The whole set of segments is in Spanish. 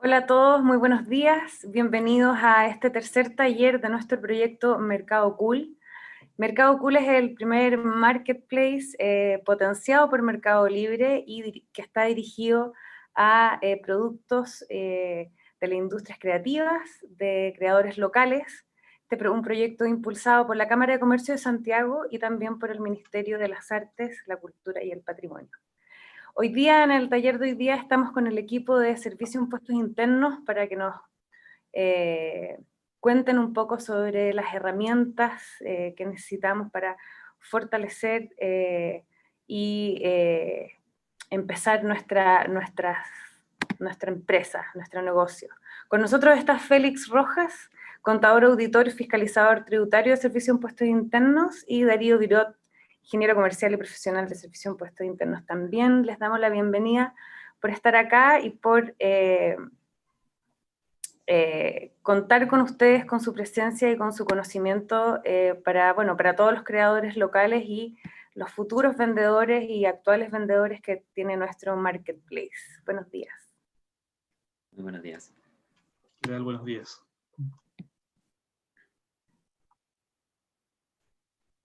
Hola a todos, muy buenos días. Bienvenidos a este tercer taller de nuestro proyecto Mercado Cool. Mercado Cool es el primer marketplace potenciado por Mercado Libre y que está dirigido a productos de las industrias creativas, de creadores locales. Un proyecto impulsado por la Cámara de Comercio de Santiago y también por el Ministerio de las Artes, la Cultura y el Patrimonio. Hoy día, en el taller de hoy día, estamos con el equipo de Servicio de Impuestos Internos para que nos cuenten un poco sobre las herramientas que necesitamos para fortalecer y empezar nuestra empresa, nuestro negocio. Con nosotros está Félix Rojas, contador, auditor y fiscalizador tributario de Servicio de Impuestos Internos, y Darío Virot, ingeniero comercial y profesional de Servicio de Impuestos Internos. También les damos la bienvenida por estar acá y por contar con ustedes, con su presencia y con su conocimiento para todos los creadores locales y los futuros vendedores y actuales vendedores que tiene nuestro marketplace. Buenos días. Muy buenos días. ¿Qué tal? Buenos días.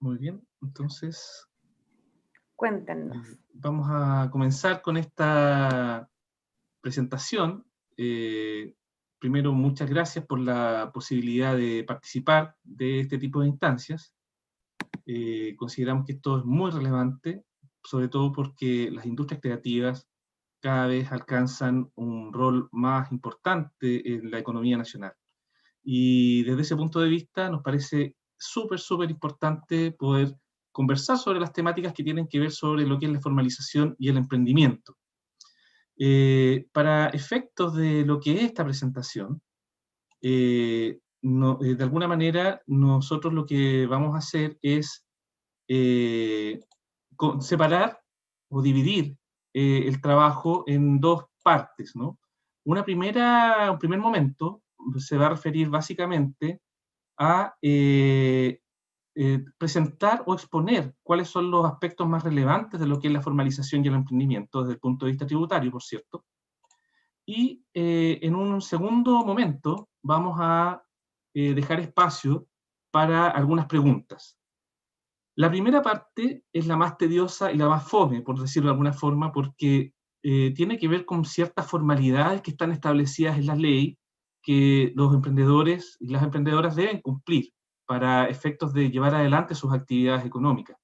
Muy bien, entonces Cuéntenos. Vamos a comenzar con esta presentación. Primero, muchas gracias por la posibilidad de participar de este tipo de instancias. Consideramos que esto es muy relevante, sobre todo porque las industrias creativas cada vez alcanzan un rol más importante en la economía nacional. Y desde ese punto de vista nos parece súper importante poder conversar sobre las temáticas que tienen que ver sobre lo que es la formalización y el emprendimiento. Para efectos de lo que es esta presentación, de alguna manera nosotros lo que vamos a hacer es separar o dividir el trabajo en dos partes, ¿no? Un primer momento se va a referir básicamente a presentar o exponer cuáles son los aspectos más relevantes de lo que es la formalización y el emprendimiento desde el punto de vista tributario, por cierto. Y en un segundo momento vamos a dejar espacio para algunas preguntas. La primera parte es la más tediosa y la más fome, por decirlo de alguna forma, porque tiene que ver con ciertas formalidades que están establecidas en la ley que los emprendedores y las emprendedoras deben cumplir para efectos de llevar adelante sus actividades económicas.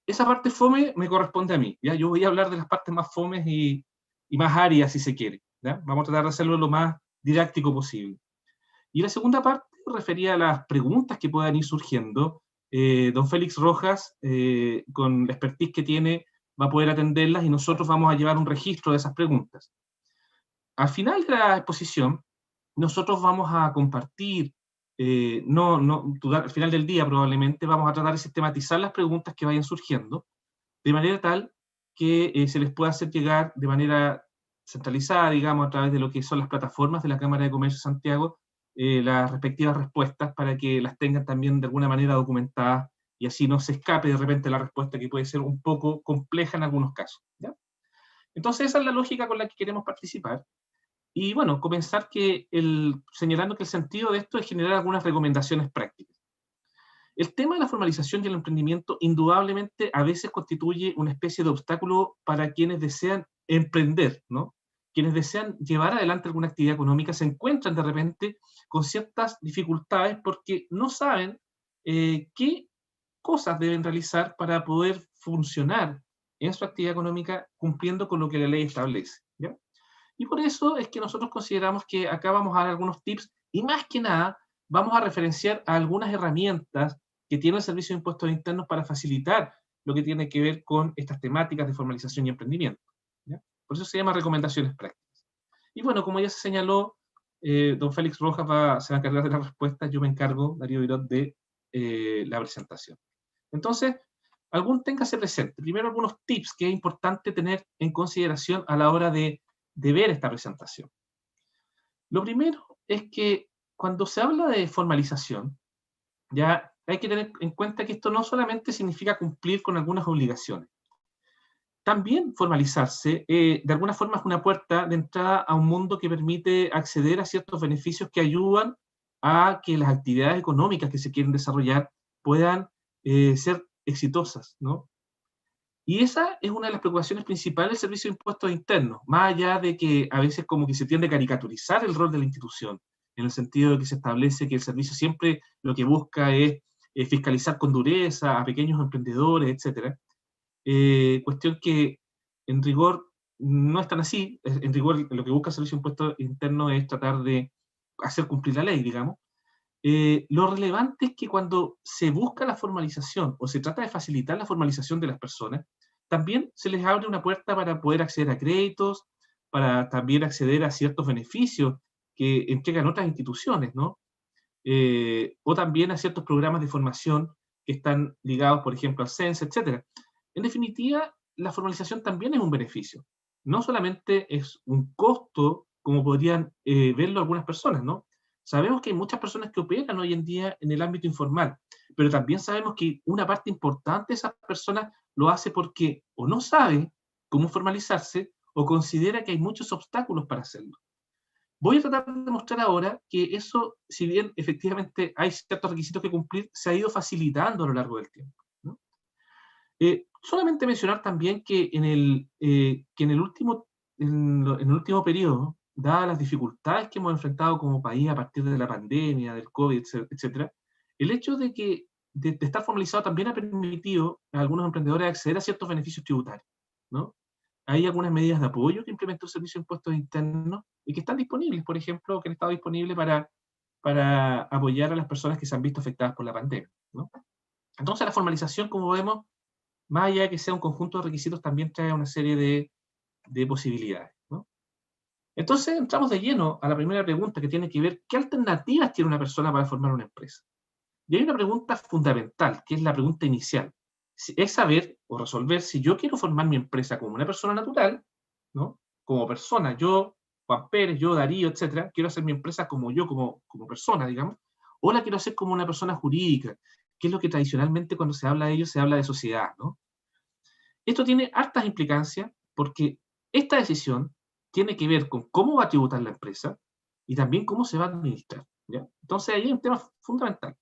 Esa parte fome me corresponde a mí, ¿ya? Yo voy a hablar de las partes más fomes y más áridas, si se quiere, ¿ya? Vamos a tratar de hacerlo lo más didáctico posible. Y la segunda parte refería a las preguntas que puedan ir surgiendo. Don Félix Rojas, con la expertise que tiene, va a poder atenderlas y nosotros vamos a llevar un registro de esas preguntas. Al final de la exposición, nosotros vamos a compartir, al final del día probablemente, vamos a tratar de sistematizar las preguntas que vayan surgiendo, de manera tal que se les pueda hacer llegar de manera centralizada, digamos, a través de lo que son las plataformas de la Cámara de Comercio de Santiago, las respectivas respuestas para que las tengan también de alguna manera documentadas y así no se escape de repente la respuesta, que puede ser un poco compleja en algunos casos, ¿ya? Entonces esa es la lógica con la que queremos participar. Y bueno, comenzar señalando que el sentido de esto es generar algunas recomendaciones prácticas. El tema de la formalización y el emprendimiento indudablemente a veces constituye una especie de obstáculo para quienes desean emprender, ¿no? Quienes desean llevar adelante alguna actividad económica se encuentran de repente con ciertas dificultades porque no saben qué cosas deben realizar para poder funcionar en su actividad económica cumpliendo con lo que la ley establece, ¿ya? Y por eso es que nosotros consideramos que acá vamos a dar algunos tips y más que nada vamos a referenciar a algunas herramientas que tiene el Servicio de Impuestos Internos para facilitar lo que tiene que ver con estas temáticas de formalización y emprendimiento, ¿ya? Por eso se llama recomendaciones prácticas. Y bueno, como ya se señaló, don Félix Rojas se va a encargar de las respuestas, yo me encargo, Darío Virot, de la presentación. Entonces, téngase presente. Primero, algunos tips que es importante tener en consideración a la hora de ver esta presentación. Lo primero es que cuando se habla de formalización, ya hay que tener en cuenta que esto no solamente significa cumplir con algunas obligaciones. También formalizarse, de alguna forma, es una puerta de entrada a un mundo que permite acceder a ciertos beneficios que ayudan a que las actividades económicas que se quieren desarrollar puedan ser exitosas, ¿no? Y esa es una de las preocupaciones principales del Servicio de Impuestos Internos, más allá de que a veces como que se tiende a caricaturizar el rol de la institución, en el sentido de que se establece que el servicio siempre lo que busca es fiscalizar con dureza a pequeños emprendedores, etcétera. Cuestión que en rigor no es tan así. En rigor lo que busca el Servicio de Impuestos Internos es tratar de hacer cumplir la ley, digamos. Lo relevante es que cuando se busca la formalización o se trata de facilitar la formalización de las personas, también se les abre una puerta para poder acceder a créditos, para también acceder a ciertos beneficios que entregan otras instituciones, ¿no? O también a ciertos programas de formación que están ligados, por ejemplo, al CENSE, etc. En definitiva, la formalización también es un beneficio. No solamente es un costo, como podrían verlo algunas personas, ¿no? Sabemos que hay muchas personas que operan hoy en día en el ámbito informal, pero también sabemos que una parte importante de esas personas lo hace porque o no sabe cómo formalizarse o considera que hay muchos obstáculos para hacerlo. Voy a tratar de mostrar ahora que eso, si bien efectivamente hay ciertos requisitos que cumplir, se ha ido facilitando a lo largo del tiempo, ¿no? Solamente mencionar también que en el último periodo, dadas las dificultades que hemos enfrentado como país a partir de la pandemia, del COVID, etc., el hecho de que de estar formalizado también ha permitido a algunos emprendedores acceder a ciertos beneficios tributarios, ¿no? Hay algunas medidas de apoyo que implementó el Servicio de Impuestos Internos y que están disponibles, por ejemplo, que han estado disponibles para apoyar a las personas que se han visto afectadas por la pandemia, ¿no? Entonces, la formalización, como vemos, más allá de que sea un conjunto de requisitos, también trae una serie de posibilidades, ¿no? Entonces, entramos de lleno a la primera pregunta, que tiene que ver qué alternativas tiene una persona para formar una empresa. Y hay una pregunta fundamental, que es la pregunta inicial. Es saber o resolver si yo quiero formar mi empresa como una persona natural, ¿no? Como persona, yo, Juan Pérez, yo, Darío, etcétera, quiero hacer mi empresa como yo, como persona, digamos, o la quiero hacer como una persona jurídica, que es lo que tradicionalmente cuando se habla de ello se habla de sociedad, ¿no? Esto tiene hartas implicancias porque esta decisión tiene que ver con cómo va a tributar la empresa y también cómo se va a administrar, ¿ya? Entonces ahí hay un tema fundamental.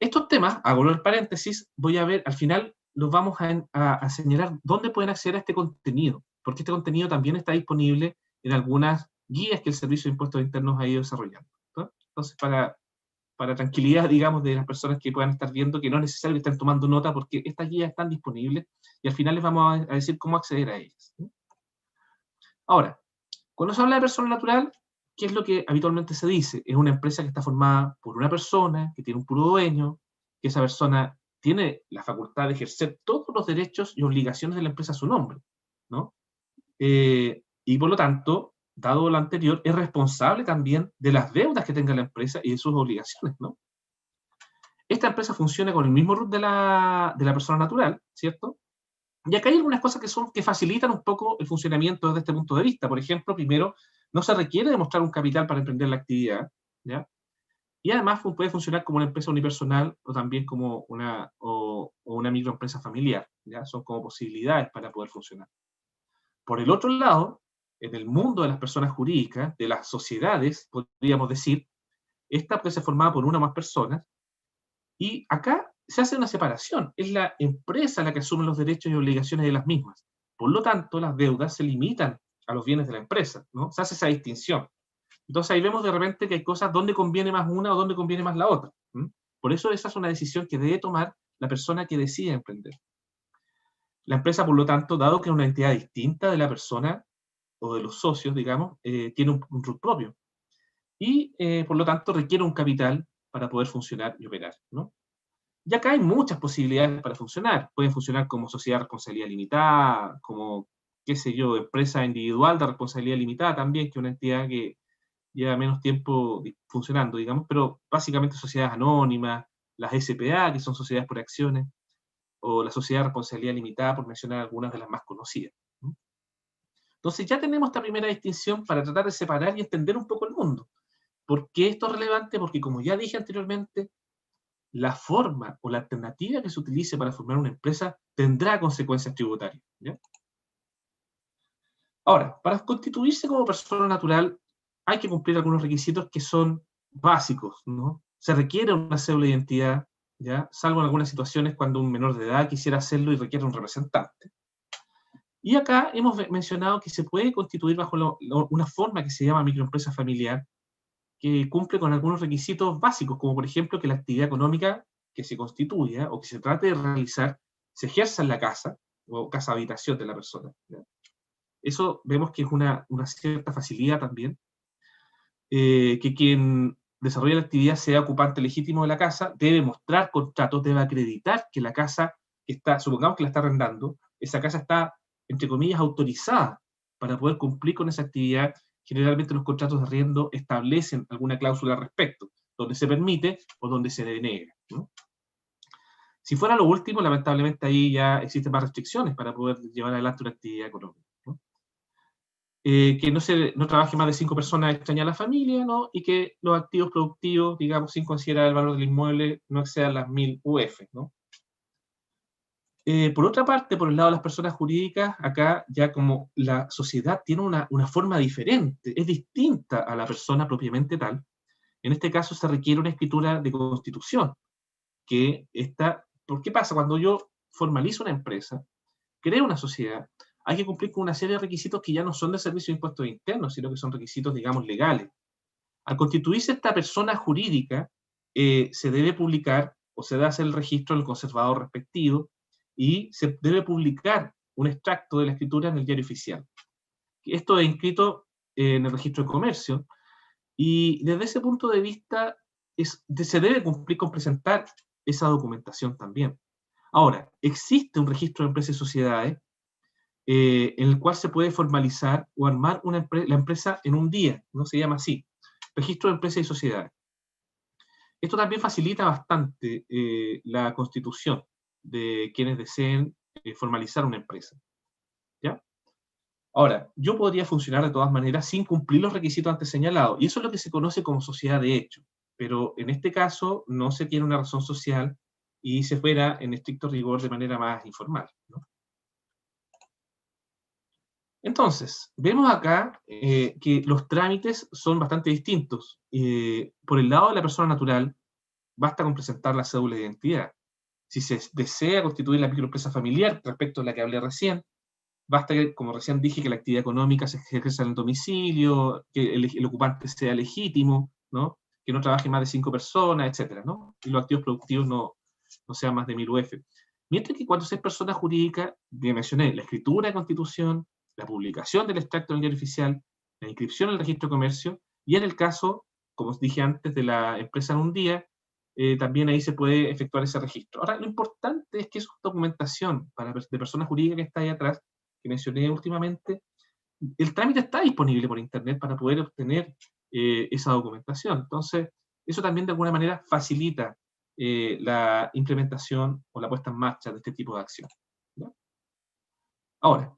Estos temas, hago el paréntesis, voy a ver, al final los vamos a señalar dónde pueden acceder a este contenido, porque este contenido también está disponible en algunas guías que el Servicio de Impuestos Internos ha ido desarrollando, ¿no? Entonces, para tranquilidad, digamos, de las personas que puedan estar viendo, que no es necesario que estén tomando nota, porque estas guías están disponibles y al final les vamos a decir cómo acceder a ellas, ¿no? Ahora, cuando se habla de persona natural, ¿qué es lo que habitualmente se dice? Es una empresa que está formada por una persona, que tiene un puro dueño, que esa persona tiene la facultad de ejercer todos los derechos y obligaciones de la empresa a su nombre, ¿no? Y por lo tanto, dado lo anterior, es responsable también de las deudas que tenga la empresa y de sus obligaciones, ¿no? Esta empresa funciona con el mismo root de la persona natural, ¿cierto? Y acá hay algunas cosas que facilitan un poco el funcionamiento desde este punto de vista. Por ejemplo, primero, no se requiere demostrar un capital para emprender la actividad, ¿ya? Y además puede funcionar como una empresa unipersonal o también como o una microempresa familiar, ¿ya? Son como posibilidades para poder funcionar. Por el otro lado, en el mundo de las personas jurídicas, de las sociedades, podríamos decir, esta puede ser formada por una o más personas, y acá se hace una separación. Es la empresa la que asume los derechos y obligaciones de las mismas. Por lo tanto, las deudas se limitan a los bienes de la empresa, ¿no? Se hace esa distinción. Entonces ahí vemos de repente que hay cosas donde conviene más una o donde conviene más la otra. Por eso esa es una decisión que debe tomar la persona que decide emprender. La empresa, por lo tanto, dado que es una entidad distinta de la persona o de los socios, digamos, tiene un root propio. Y, por lo tanto, requiere un capital para poder funcionar y operar, ¿no? Y acá hay muchas posibilidades para funcionar. Pueden funcionar como sociedad de responsabilidad limitada, como, qué sé yo, empresa individual de responsabilidad limitada también, que es una entidad que lleva menos tiempo funcionando, digamos, pero básicamente sociedades anónimas, las SPA, que son sociedades por acciones, o la sociedad de responsabilidad limitada, por mencionar algunas de las más conocidas, ¿no? Entonces ya tenemos esta primera distinción para tratar de separar y entender un poco el mundo. ¿Por qué esto es relevante? Porque como ya dije anteriormente, la forma o la alternativa que se utilice para formar una empresa tendrá consecuencias tributarias, ¿ya? Ahora, para constituirse como persona natural hay que cumplir algunos requisitos que son básicos, ¿no? Se requiere una cédula de identidad, ¿ya? Salvo en algunas situaciones cuando un menor de edad quisiera hacerlo y requiere un representante. Y acá hemos mencionado que se puede constituir bajo una forma que se llama microempresa familiar, que cumple con algunos requisitos básicos, como por ejemplo que la actividad económica que se constituya o que se trate de realizar se ejerza en la casa o casa habitación de la persona, ¿ya? Eso vemos que es una cierta facilidad también, que quien desarrolla la actividad sea ocupante legítimo de la casa, debe mostrar contratos, debe acreditar que la casa que está, supongamos que la está arrendando, esa casa está, entre comillas, autorizada para poder cumplir con esa actividad. Generalmente los contratos de arriendo establecen alguna cláusula al respecto, donde se permite o donde se denega, ¿no? Si fuera lo último, lamentablemente ahí ya existen más restricciones para poder llevar adelante una actividad económica, ¿no? Que no trabaje más de 5 personas extrañas a la familia, ¿no? Y que los activos productivos, digamos, sin considerar el valor del inmueble, no excedan las 1000 UF, ¿no? Por otra parte, por el lado de las personas jurídicas, acá ya como la sociedad tiene una forma diferente, es distinta a la persona propiamente tal, en este caso se requiere una escritura de constitución, que está, ¿por qué pasa? Cuando yo formalizo una empresa, creo una sociedad, hay que cumplir con una serie de requisitos que ya no son de servicio de impuestos internos, sino que son requisitos, digamos, legales. Al constituirse esta persona jurídica, se debe publicar o se debe hacer el registro del conservador respectivo y se debe publicar un extracto de la escritura en el diario oficial. Esto es inscrito en el registro de comercio y desde ese punto de vista se debe cumplir con presentar esa documentación también. Ahora, existe un registro de empresas y sociedades en el cual se puede formalizar o armar la empresa en un día, ¿no? Se llama así, registro de empresas y sociedades. Esto también facilita bastante la constitución de quienes deseen formalizar una empresa, ¿ya? Ahora, yo podría funcionar de todas maneras sin cumplir los requisitos antes señalados, y eso es lo que se conoce como sociedad de hecho, pero en este caso no se tiene una razón social y se fuera en estricto rigor de manera más informal, ¿no? Entonces, vemos acá que los trámites son bastante distintos. Por el lado de la persona natural, basta con presentar la cédula de identidad. Si se desea constituir la microempresa familiar, respecto a la que hablé recién, basta que, como recién dije, que la actividad económica se ejerza en el domicilio, que el ocupante sea legítimo, ¿no? Que no trabaje más de 5 personas, etcétera, ¿no? Y los activos productivos no sean más de 1000 UF. Mientras que cuando se es persona jurídica, ya mencioné, la escritura de constitución, la publicación del extracto en el diario oficial, la inscripción en el registro de comercio, y en el caso, como os dije antes, de la empresa en un día, también ahí se puede efectuar ese registro. Ahora, lo importante es que esa documentación de persona jurídica que está ahí atrás, que mencioné últimamente, el trámite está disponible por internet para poder obtener esa documentación. Entonces, eso también de alguna manera facilita la implementación o la puesta en marcha de este tipo de acción, ¿ya? Ahora,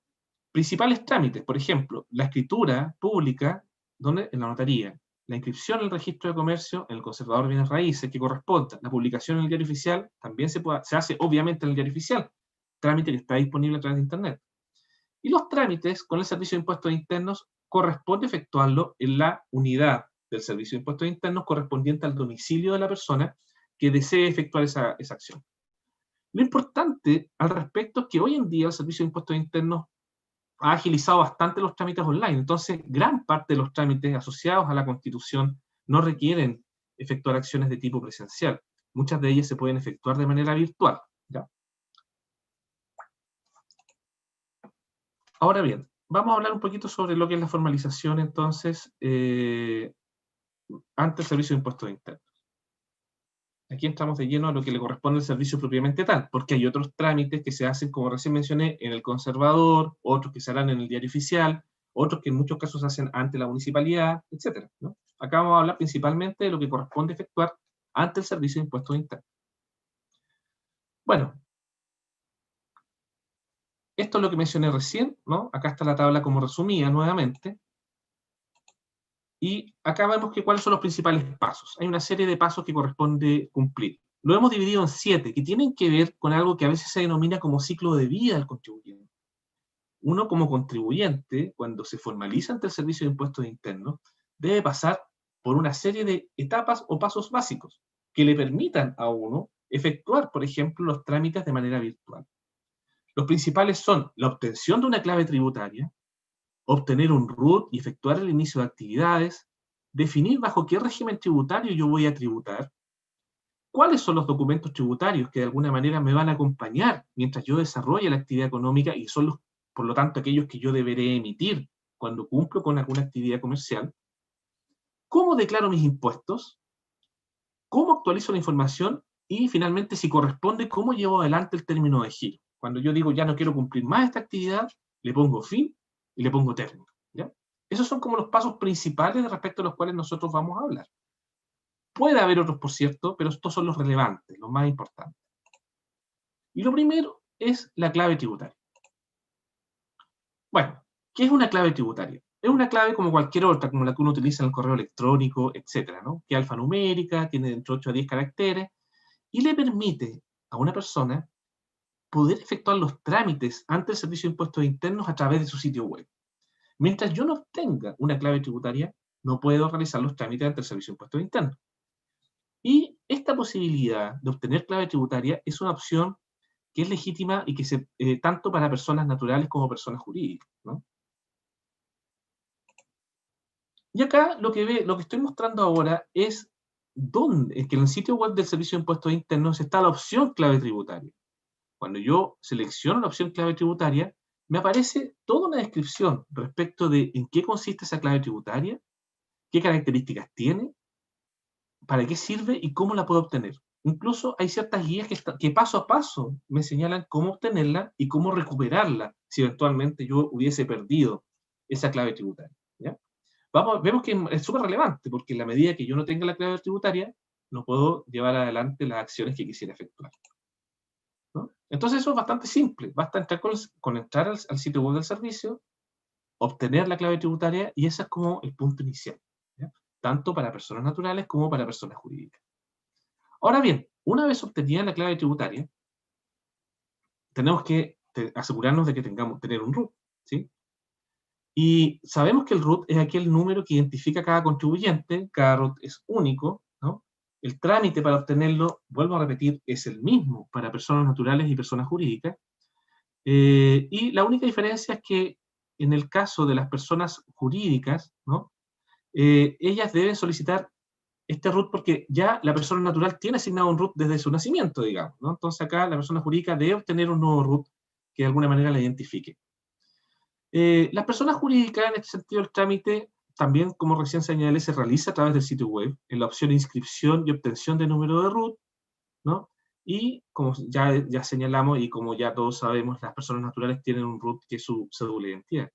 principales trámites, por ejemplo, la escritura pública, donde en la notaría, la inscripción en el registro de comercio, en el conservador de bienes raíces, que corresponda, la publicación en el diario oficial, también se hace obviamente en el diario oficial, trámite que está disponible a través de internet. Y los trámites con el Servicio de Impuestos Internos corresponde efectuarlo en la unidad del Servicio de Impuestos Internos correspondiente al domicilio de la persona que desee efectuar esa acción. Lo importante al respecto es que hoy en día el Servicio de Impuestos Internos ha agilizado bastante los trámites online, entonces gran parte de los trámites asociados a la Constitución no requieren efectuar acciones de tipo presencial. Muchas de ellas se pueden efectuar de manera virtual, ¿ya? Ahora bien, vamos a hablar un poquito sobre lo que es la formalización, entonces, ante el Servicio de Impuestos Internos. Aquí entramos de lleno a lo que le corresponde al servicio propiamente tal, porque hay otros trámites que se hacen, como recién mencioné, en el conservador, otros que se harán en el diario oficial, otros que en muchos casos se hacen ante la municipalidad, etc., ¿no? Acá vamos a hablar principalmente de lo que corresponde efectuar ante el Servicio de Impuestos Internos. Bueno, esto es lo que mencioné recién, ¿no? Acá está la tabla como resumida nuevamente. Y acá vemos que cuáles son los principales pasos. Hay una serie de pasos que corresponde cumplir, lo hemos dividido en 7, que tienen que ver con algo que a veces se denomina como ciclo de vida del contribuyente. Uno como contribuyente, cuando se formaliza ante el Servicio de Impuestos Internos, debe pasar por una serie de etapas o pasos básicos que le permitan a uno efectuar, por ejemplo, los trámites de manera virtual. Los principales son la obtención de una clave tributaria, obtener un RUT y efectuar el inicio de actividades, definir bajo qué régimen tributario yo voy a tributar, cuáles son los documentos tributarios que de alguna manera me van a acompañar mientras yo desarrolle la actividad económica y son, por lo tanto, aquellos que yo deberé emitir cuando cumplo con alguna actividad comercial, cómo declaro mis impuestos, cómo actualizo la información y, finalmente, si corresponde, cómo llevo adelante el término de giro. Cuando yo digo ya no quiero cumplir más esta actividad, le pongo fin y le pongo término, ¿ya? Esos son como los pasos principales respecto a los cuales nosotros vamos a hablar. Puede haber otros, por cierto, pero estos son los relevantes, los más importantes. Y lo primero es la clave tributaria. Bueno, ¿qué es una clave tributaria? Es una clave como cualquier otra, como la que uno utiliza en el correo electrónico, etcétera, ¿no? Que es alfanumérica, tiene entre 8 a 10 caracteres, y le permite a una persona poder efectuar los trámites ante el Servicio de Impuestos Internos a través de su sitio web. Mientras yo no obtenga una clave tributaria, no puedo realizar los trámites ante el Servicio de Impuestos Internos. Y esta posibilidad de obtener clave tributaria es una opción que es legítima y que tanto para personas naturales como personas jurídicas, ¿no? Y acá lo que estoy mostrando ahora es que en el sitio web del Servicio de Impuestos Internos está la opción clave tributaria. Cuando yo selecciono la opción clave tributaria, me aparece toda una descripción respecto de en qué consiste esa clave tributaria, qué características tiene, para qué sirve y cómo la puedo obtener. Incluso hay ciertas guías que paso a paso me señalan cómo obtenerla y cómo recuperarla si eventualmente yo hubiese perdido esa clave tributaria, ¿ya? Vemos que es súper relevante, porque en la medida que yo no tenga la clave tributaria, no puedo llevar adelante las acciones que quisiera efectuar, ¿no? Entonces eso es bastante simple, basta entrar al sitio web del servicio, obtener la clave tributaria, y ese es como el punto inicial, ¿ya? Tanto para personas naturales como para personas jurídicas. Ahora bien, una vez obtenida la clave tributaria, tenemos que asegurarnos de que tener un RUT, ¿sí? Y sabemos que el RUT es aquel número que identifica a cada contribuyente, cada RUT es único, ¿no? El trámite para obtenerlo, vuelvo a repetir, es el mismo para personas naturales y personas jurídicas, y la única diferencia es que en el caso de las personas jurídicas, ¿no? Ellas deben solicitar este RUT porque ya la persona natural tiene asignado un RUT desde su nacimiento, digamos, ¿no? Entonces acá la persona jurídica debe obtener un nuevo RUT que de alguna manera la identifique. Las personas jurídicas, en este sentido, el trámite, también, como recién señalé, se realiza a través del sitio web, en la opción inscripción y obtención de número de RUT, ¿no? Y como ya señalamos y como ya todos sabemos, las personas naturales tienen un RUT que es su cédula de identidad.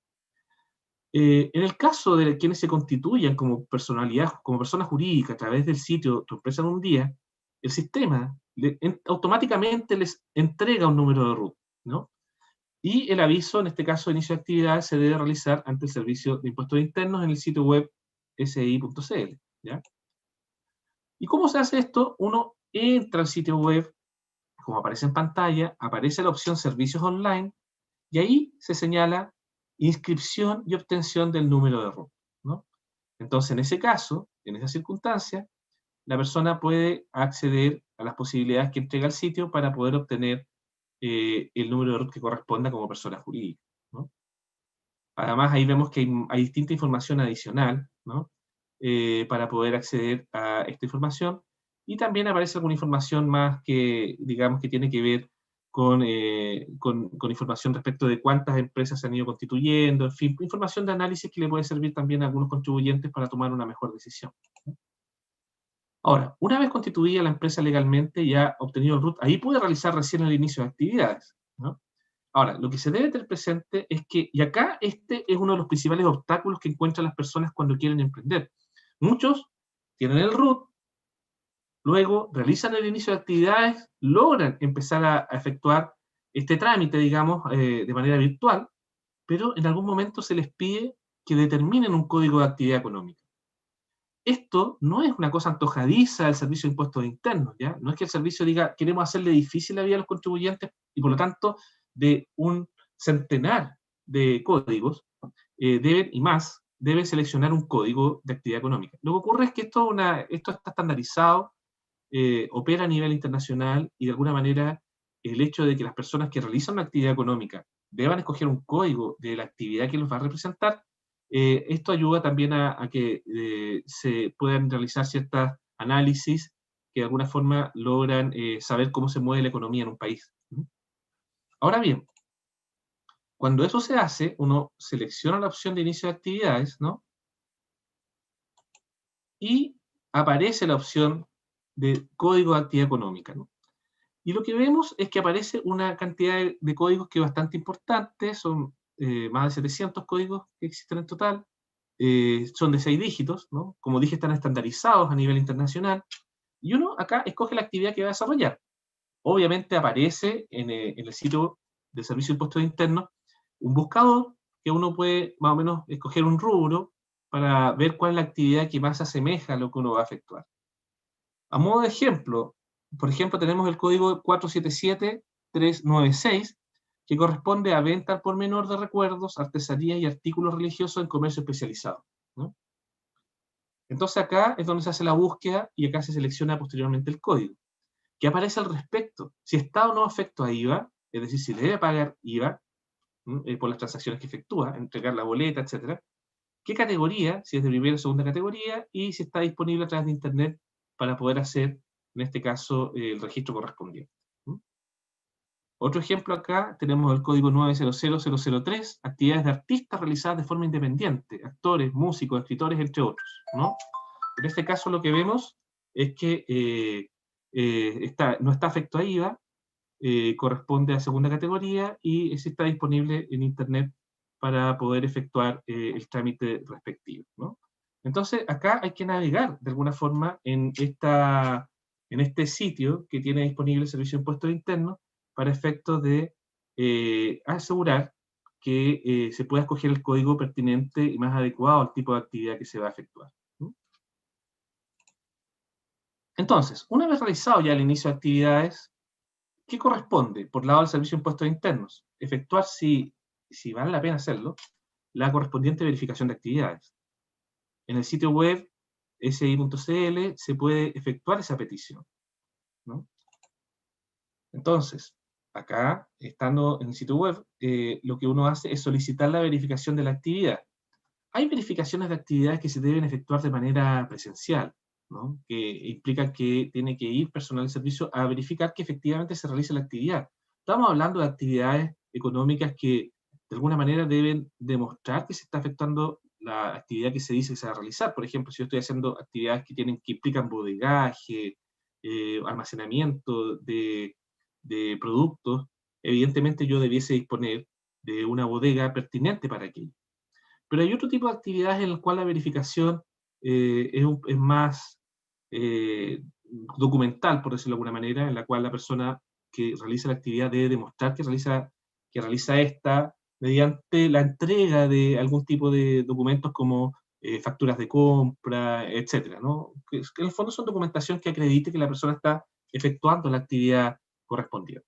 En el caso de quienes se constituyan como personalidad, como persona jurídica a través del sitio Tu Empresa en un Día, el sistema automáticamente les entrega un número de RUT, ¿no? Y el aviso, en este caso de inicio de actividad, se debe realizar ante el Servicio de Impuestos Internos en el sitio web si.cl, ¿ya? ¿Y cómo se hace esto? Uno entra al sitio web, como aparece en pantalla, aparece la opción Servicios Online, y ahí se señala inscripción y obtención del número de RUT, ¿no? Entonces, en ese caso, en esa circunstancia, la persona puede acceder a las posibilidades que entrega el sitio para poder obtener el número de RUT que corresponda como persona jurídica, ¿no? Además, ahí vemos que hay distinta información adicional, ¿no? Para poder acceder a esta información, y también aparece alguna información más que, digamos, que tiene que ver con información respecto de cuántas empresas se han ido constituyendo, en fin, información de análisis que le puede servir también a algunos contribuyentes para tomar una mejor decisión. Ahora, una vez constituida la empresa legalmente y ha obtenido el RUT, ahí puede realizar recién el inicio de actividades, ¿no? Ahora, lo que se debe tener presente es que, y acá este es uno de los principales obstáculos que encuentran las personas cuando quieren emprender. Muchos tienen el RUT, luego realizan el inicio de actividades, logran empezar a efectuar este trámite, digamos, de manera virtual, pero en algún momento se les pide que determinen un código de actividad económica. esto no es una cosa antojadiza del Servicio de Impuestos Internos, ¿ya? No es que el servicio diga, queremos hacerle difícil la vida a los contribuyentes, y por lo tanto, de un centenar de códigos, debe seleccionar un código de actividad económica. Lo que ocurre es que esto está estandarizado, opera a nivel internacional, y de alguna manera el hecho de que las personas que realizan una actividad económica deban escoger un código de la actividad que los va a representar, esto ayuda también a que se puedan realizar ciertos análisis que de alguna forma logran saber cómo se mueve la economía en un país. Ahora bien, cuando eso se hace, uno selecciona la opción de inicio de actividades, ¿no? Y aparece la opción de código de actividad económica, ¿no? Y lo que vemos es que aparece una cantidad de códigos que es bastante importante, son más de 700 códigos que existen en total, son de 6 dígitos, ¿no? Como dije, están estandarizados a nivel internacional, y uno acá escoge la actividad que va a desarrollar. Obviamente aparece en el sitio del Servicio de Impuestos Internos un buscador que uno puede más o menos escoger un rubro para ver cuál es la actividad que más se asemeja a lo que uno va a efectuar. A modo de ejemplo, por ejemplo, tenemos el código 477-396, que corresponde a venta al por menor de recuerdos, artesanías y artículos religiosos en comercio especializado, ¿no? Entonces acá es donde se hace la búsqueda y acá se selecciona posteriormente el código. ¿Qué aparece al respecto? Si está o no afecto a IVA, es decir, si debe pagar IVA por las transacciones que efectúa, entregar la boleta, etc. ¿Qué categoría? Si es de primera o segunda categoría, y si está disponible a través de Internet para poder hacer, en este caso, el registro correspondiente. Otro ejemplo acá, tenemos el código 900003, actividades de artistas realizadas de forma independiente, actores, músicos, escritores, entre otros, ¿no? En este caso lo que vemos es que no está afecto a IVA, corresponde a segunda categoría, y está disponible en Internet para poder efectuar el trámite respectivo, ¿no? Entonces, acá hay que navegar de alguna forma en este sitio que tiene disponible el Servicio de Impuestos Internos para efectos de asegurar que se pueda escoger el código pertinente y más adecuado al tipo de actividad que se va a efectuar, ¿no? Entonces, una vez realizado ya el inicio de actividades, ¿qué corresponde por lado del Servicio de Impuestos Internos? Efectuar, si vale la pena hacerlo, la correspondiente verificación de actividades. En el sitio web si.cl se puede efectuar esa petición, ¿no? Entonces, acá, estando en el sitio web, lo que uno hace es solicitar la verificación de la actividad. Hay verificaciones de actividades que se deben efectuar de manera presencial, ¿no? Que implica que tiene que ir personal de servicio a verificar que efectivamente se realice la actividad. Estamos hablando de actividades económicas que de alguna manera deben demostrar que se está efectuando la actividad que se dice que se va a realizar. Por ejemplo, si yo estoy haciendo actividades que implican bodegaje, almacenamiento de productos, evidentemente yo debiese disponer de una bodega pertinente para aquello. Pero hay otro tipo de actividades en las cuales la verificación es más documental, por decirlo de alguna manera, en la cual la persona que realiza la actividad debe demostrar que realiza esta mediante la entrega de algún tipo de documentos como facturas de compra, etcétera, ¿no? Que en el fondo son documentación que acredite que la persona está efectuando la actividad correspondiente.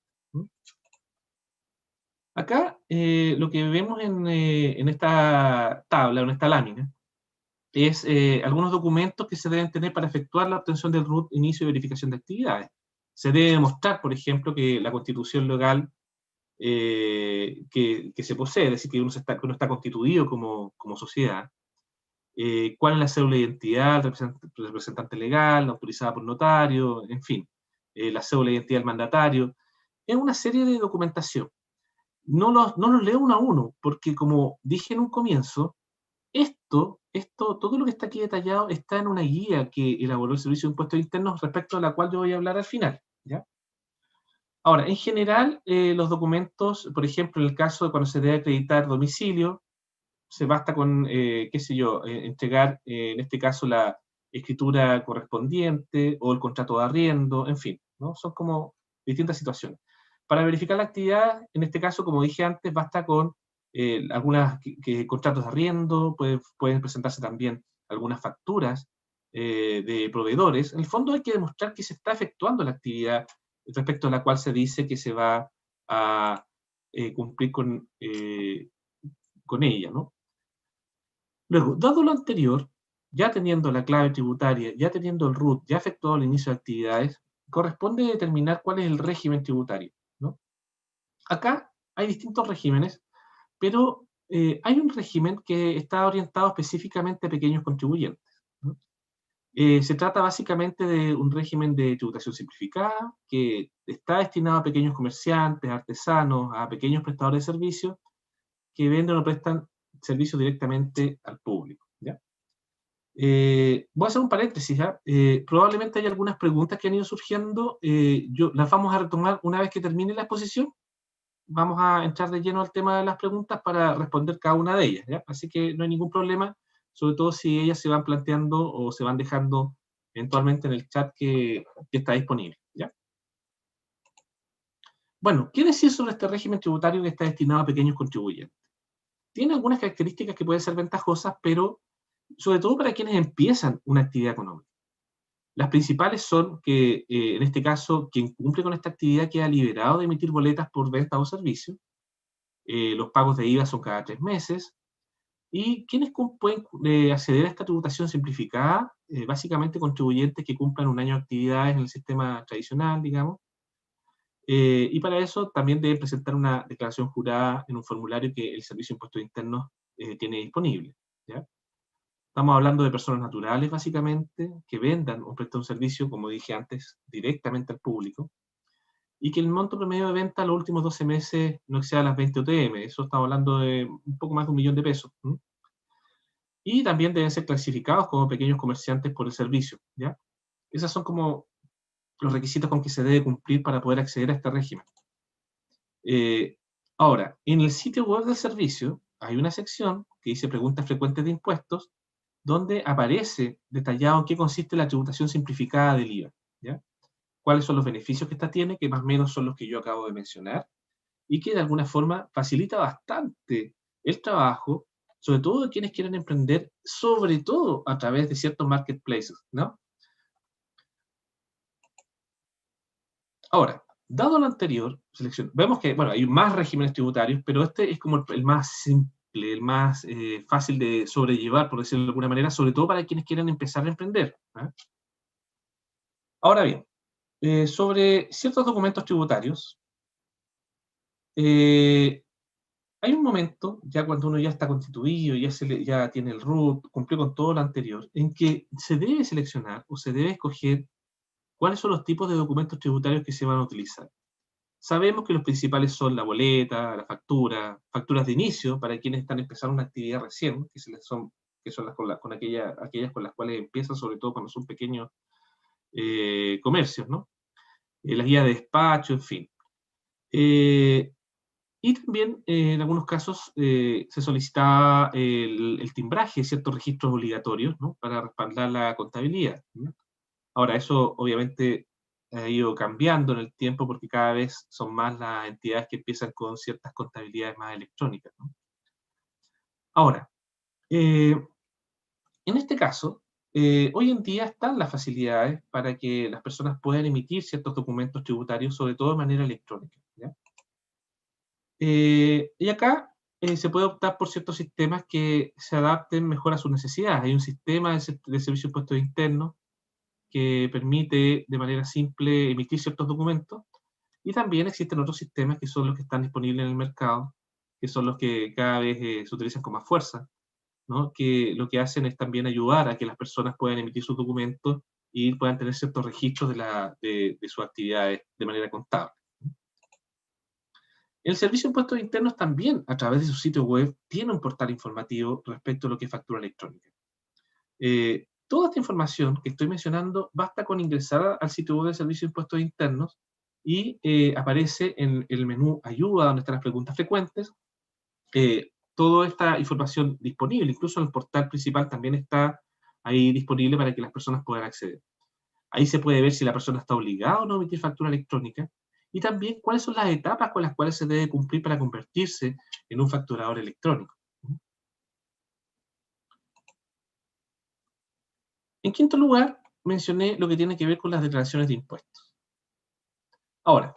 Acá lo que vemos en esta tabla, en esta lámina, es algunos documentos que se deben tener para efectuar la obtención del RUT inicio de verificación de actividades. Se debe demostrar, por ejemplo, que la constitución legal que se posee, es decir, que uno está constituido como sociedad, cuál es la cédula de identidad, representante legal, autorizada por notario, en fin, la cédula de identidad del mandatario. Es una serie de documentación. No los leo uno a uno, porque como dije en un comienzo, todo lo que está aquí detallado está en una guía que elaboró el Servicio de Impuestos Internos, respecto a la cual yo voy a hablar al final, ¿ya? Ahora, en general, los documentos, por ejemplo, en el caso de cuando se debe acreditar domicilio, se basta con, qué sé yo, entregar, en este caso, la escritura correspondiente o el contrato de arriendo, en fin, ¿no? Son como distintas situaciones. Para verificar la actividad, en este caso, como dije antes, basta con algunos contratos de arriendo, pueden presentarse también algunas facturas de proveedores, en el fondo hay que demostrar que se está efectuando la actividad respecto a la cual se dice que se va a cumplir con ella, ¿no? Luego, dado lo anterior, ya teniendo la clave tributaria, ya teniendo el RUT, ya efectuado el inicio de actividades, corresponde determinar cuál es el régimen tributario, ¿no? Acá hay distintos regímenes, pero hay un régimen que está orientado específicamente a pequeños contribuyentes, ¿no? Se trata básicamente de un régimen de tributación simplificada que está destinado a pequeños comerciantes, artesanos, a pequeños prestadores de servicios que venden o prestan servicios directamente al público, ¿ya? Voy a hacer un paréntesis, ¿ya? Probablemente hay algunas preguntas que han ido surgiendo, las vamos a retomar una vez que termine la exposición. Vamos a entrar de lleno al tema de las preguntas para responder cada una de ellas, ¿ya? Así que no hay ningún problema, sobre todo si ellas se van planteando o se van dejando eventualmente en el chat que está disponible, ¿ya? Bueno, ¿qué decir sobre este régimen tributario que está destinado a pequeños contribuyentes? Tiene algunas características que pueden ser ventajosas, pero sobre todo para quienes empiezan una actividad económica. Las principales son que, en este caso, quien cumple con esta actividad queda liberado de emitir boletas por venta o servicio. Los pagos de IVA son cada 3 meses. ¿Y quiénes pueden acceder a esta tributación simplificada? Básicamente contribuyentes que cumplan un año de actividades en el sistema tradicional, digamos. Y para eso también deben presentar una declaración jurada en un formulario que el Servicio de Impuestos Internos tiene disponible, ¿ya? Estamos hablando de personas naturales, básicamente, que vendan o presten un servicio, como dije antes, directamente al público, y que el monto promedio de venta los últimos 12 meses no exceda las 20 UTM. Eso estamos hablando de un poco más de 1 millón de pesos. Y también deben ser clasificados como pequeños comerciantes por el servicio, ¿ya? Esos son como los requisitos con que se debe cumplir para poder acceder a este régimen. Ahora, en el sitio web del servicio hay una sección que dice preguntas frecuentes de impuestos, donde aparece detallado en qué consiste la tributación simplificada del IVA, ¿ya? Cuáles son los beneficios que esta tiene, que más o menos son los que yo acabo de mencionar, y que de alguna forma facilita bastante el trabajo, sobre todo de quienes quieren emprender, sobre todo a través de ciertos marketplaces, ¿no? Ahora, dado lo anterior, vemos que, bueno, hay más regímenes tributarios, pero este es como el más simple, el más fácil de sobrellevar, por decirlo de alguna manera, sobre todo para quienes quieren empezar a emprender, ¿eh? Ahora bien, sobre ciertos documentos tributarios, hay un momento, ya cuando uno ya está constituido, ya tiene el RUT, cumplió con todo lo anterior, en que se debe seleccionar o se debe escoger cuáles son los tipos de documentos tributarios que se van a utilizar. Sabemos que los principales son la boleta, la factura, facturas de inicio para quienes están empezando una actividad recién, que son aquellas con las cuales empiezan, sobre todo cuando son pequeños comercios, ¿no? Las guías de despacho, en fin. Y también, en algunos casos, se solicitaba el timbraje de ciertos registros obligatorios, ¿no? Para respaldar la contabilidad, ¿no? Ahora, eso obviamente ha ido cambiando en el tiempo porque cada vez son más las entidades que empiezan con ciertas contabilidades más electrónicas, ¿no? Ahora, en este caso, hoy en día están las facilidades para que las personas puedan emitir ciertos documentos tributarios, sobre todo de manera electrónica, ¿ya? Y acá se puede optar por ciertos sistemas que se adapten mejor a sus necesidades. Hay un sistema de servicio de impuestos internos que permite de manera simple emitir ciertos documentos, y también existen otros sistemas que son los que están disponibles en el mercado, que son los que cada vez se utilizan con más fuerza, ¿no? Que lo que hacen es también ayudar a que las personas puedan emitir sus documentos y puedan tener ciertos registros de sus actividades de manera contable. El Servicio de Impuestos Internos también, a través de su sitio web, tiene un portal informativo respecto a lo que es factura electrónica. Toda esta información que estoy mencionando, basta con ingresar al sitio web del Servicio de Impuestos Internos y aparece en el menú Ayuda, donde están las preguntas frecuentes, toda esta información disponible, incluso en el portal principal también está ahí disponible para que las personas puedan acceder. Ahí se puede ver si la persona está obligada o no a emitir factura electrónica, y también cuáles son las etapas con las cuales se debe cumplir para convertirse en un facturador electrónico. En quinto lugar, mencioné lo que tiene que ver con las declaraciones de impuestos. Ahora,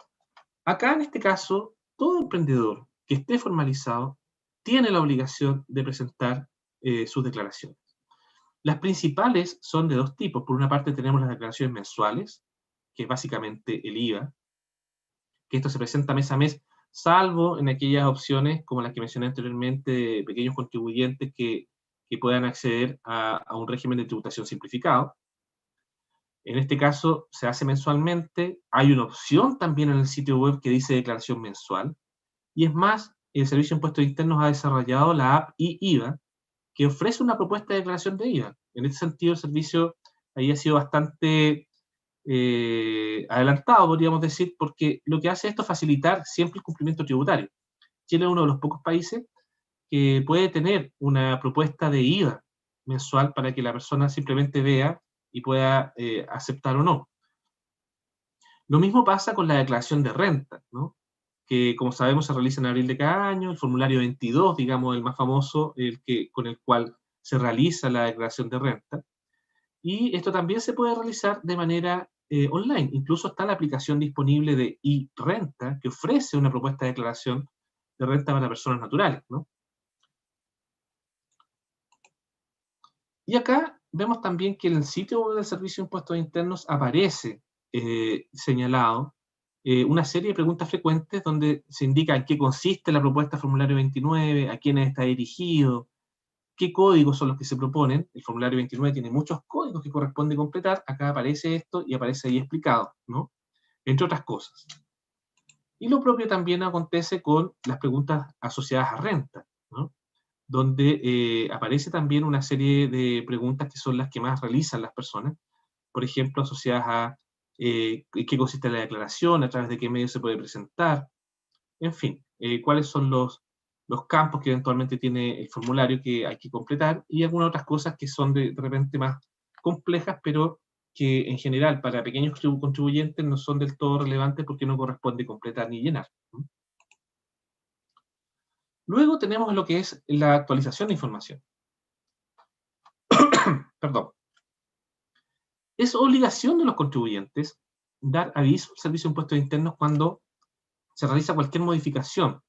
acá en este caso, todo emprendedor que esté formalizado tiene la obligación de presentar sus declaraciones. Las principales son de dos tipos. Por una parte tenemos las declaraciones mensuales, que es básicamente el IVA, que esto se presenta mes a mes, salvo en aquellas opciones como las que mencioné anteriormente, de pequeños contribuyentes que puedan acceder a un régimen de tributación simplificado. En este caso se hace mensualmente, hay una opción también en el sitio web que dice declaración mensual, y es más, el Servicio de Impuestos Internos ha desarrollado la app iIVA, que ofrece una propuesta de declaración de IVA. En este sentido, el servicio ahí ha sido bastante adelantado, podríamos decir, porque lo que hace esto es facilitar siempre el cumplimiento tributario. Chile es uno de los pocos países que puede tener una propuesta de IVA mensual para que la persona simplemente vea y pueda aceptar o no. Lo mismo pasa con la declaración de renta, ¿no? Que como sabemos se realiza en abril de cada año, el formulario 22, digamos, el más famoso, con el cual se realiza la declaración de renta. Y esto también se puede realizar de manera online. Incluso está la aplicación disponible de iRenta, que ofrece una propuesta de declaración de renta para personas naturales, ¿no? Y acá vemos también que en el sitio web del Servicio de Impuestos Internos aparece señalado una serie de preguntas frecuentes donde se indica en qué consiste la propuesta formulario 29, a quiénes está dirigido, qué códigos son los que se proponen. El formulario 29 tiene muchos códigos que corresponde completar. Acá aparece esto y aparece ahí explicado, ¿no? Entre otras cosas. Y lo propio también acontece con las preguntas asociadas a renta, ¿no? Donde aparece también una serie de preguntas que son las que más realizan las personas, por ejemplo, asociadas a qué consiste la declaración, a través de qué medio se puede presentar, en fin, cuáles son los campos que eventualmente tiene el formulario que hay que completar y algunas otras cosas que son de repente más complejas, pero que en general para pequeños contribuyentes no son del todo relevantes porque no corresponde completar ni llenar. Luego tenemos lo que es la actualización de información. Perdón. Es obligación de los contribuyentes dar aviso al Servicio de Impuestos Internos cuando se realiza cualquier modificación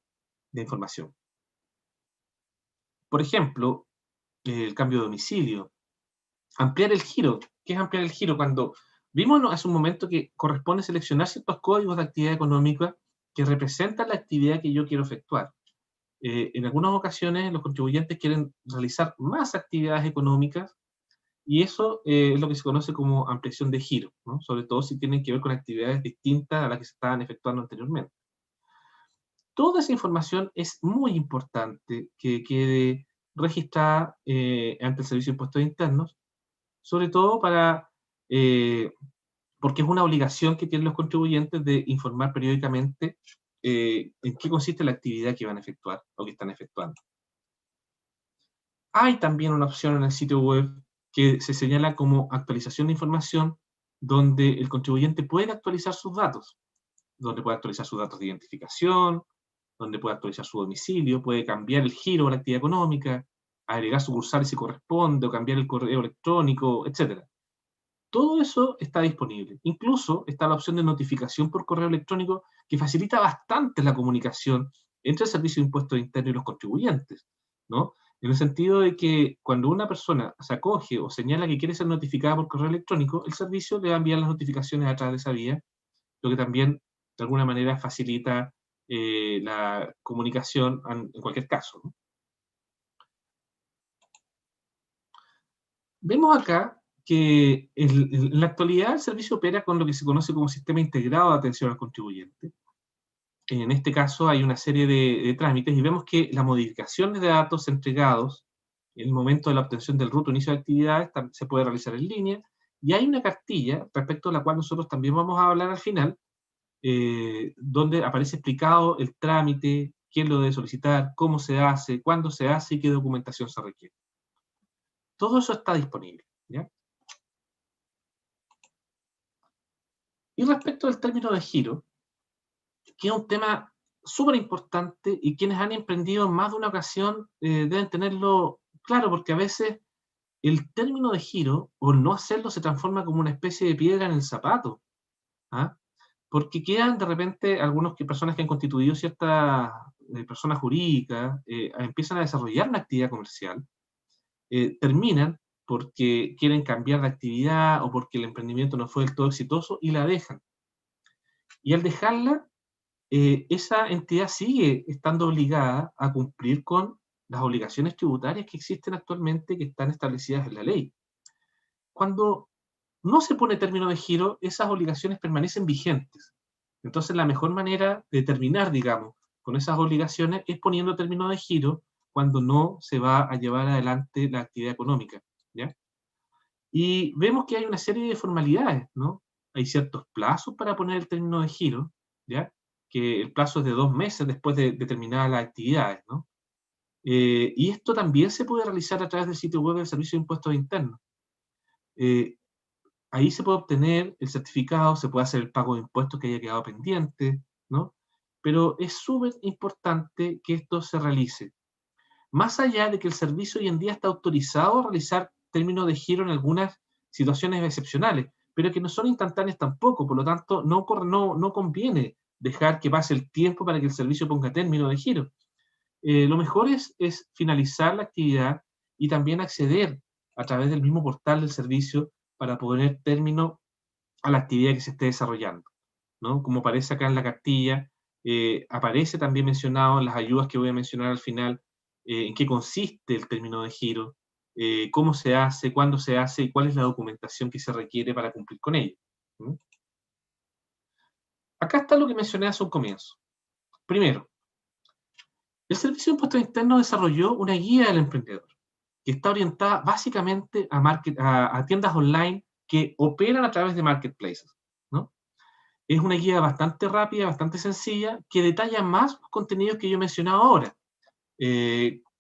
de información. Por ejemplo, el cambio de domicilio, ampliar el giro. ¿Qué es ampliar el giro? Cuando vimos hace un momento que corresponde seleccionar ciertos códigos de actividad económica que representan la actividad que yo quiero efectuar. En algunas ocasiones los contribuyentes quieren realizar más actividades económicas y eso es lo que se conoce como ampliación de giro, ¿no? Sobre todo si tienen que ver con actividades distintas a las que se estaban efectuando anteriormente. Toda esa información es muy importante que quede registrada ante el Servicio de Impuestos Internos, sobre todo porque es una obligación que tienen los contribuyentes de informar periódicamente en qué consiste la actividad que van a efectuar o que están efectuando. Hay también una opción en el sitio web que se señala como actualización de información, donde el contribuyente puede actualizar sus datos, donde puede actualizar sus datos de identificación, donde puede actualizar su domicilio, puede cambiar el giro de la actividad económica, agregar sucursales si corresponde, o cambiar el correo electrónico, etc. Todo eso está disponible. Incluso está la opción de notificación por correo electrónico que facilita bastante la comunicación entre el Servicio de Impuestos Internos y los contribuyentes, ¿no? En el sentido de que cuando una persona se acoge o señala que quiere ser notificada por correo electrónico, el servicio le va a enviar las notificaciones a través de esa vía, lo que también de alguna manera facilita la comunicación en cualquier caso, ¿no? Vemos acá que en la actualidad el servicio opera con lo que se conoce como sistema integrado de atención al contribuyente. En este caso hay una serie de trámites y vemos que las modificaciones de datos entregados en el momento de la obtención del RUT o inicio de actividades se puede realizar en línea y hay una cartilla respecto a la cual nosotros también vamos a hablar al final, donde aparece explicado el trámite, quién lo debe solicitar, cómo se hace, cuándo se hace y qué documentación se requiere. Todo eso está disponible, ¿ya? Y respecto al término de giro, que es un tema súper importante y quienes han emprendido en más de una ocasión deben tenerlo claro, porque a veces el término de giro, o no hacerlo, se transforma como una especie de piedra en el zapato. ¿Ah? Porque quedan de repente personas que han constituido ciertas personas jurídicas, empiezan a desarrollar una actividad comercial, terminan porque quieren cambiar de actividad o porque el emprendimiento no fue del todo exitoso y la dejan. Y al dejarla, esa entidad sigue estando obligada a cumplir con las obligaciones tributarias que existen actualmente, que están establecidas en la ley. Cuando no se pone término de giro, esas obligaciones permanecen vigentes. Entonces, la mejor manera de terminar, digamos, con esas obligaciones es poniendo término de giro cuando no se va a llevar adelante la actividad económica, ¿ya? Y vemos que hay una serie de formalidades, ¿no? Hay ciertos plazos para poner el término de giro, ¿ya? Que el plazo es de 2 meses después de terminadas las actividades, ¿no? Y esto también se puede realizar a través del sitio web del Servicio de Impuestos Internos. Ahí se puede obtener el certificado, se puede hacer el pago de impuestos que haya quedado pendiente, ¿no? Pero es súper importante que esto se realice. Más allá de que el servicio hoy en día está autorizado a realizar términos de giro en algunas situaciones excepcionales, pero que no son instantáneas tampoco, por lo tanto, no conviene dejar que pase el tiempo para que el servicio ponga término de giro. Lo mejor es finalizar la actividad y también acceder a través del mismo portal del servicio para poner término a la actividad que se esté desarrollando, ¿no? Como aparece acá en la cartilla, aparece también mencionado en las ayudas que voy a mencionar al final, en qué consiste el término de giro, cómo se hace, cuándo se hace y cuál es la documentación que se requiere para cumplir con ello. ¿Mm? Acá está lo que mencioné hace un comienzo. Primero, el Servicio de Impuestos Internos desarrolló una guía del emprendedor, que está orientada básicamente a tiendas online que operan a través de marketplaces, ¿no? Es una guía bastante rápida, bastante sencilla, que detalla más los contenidos que yo he mencionado ahora.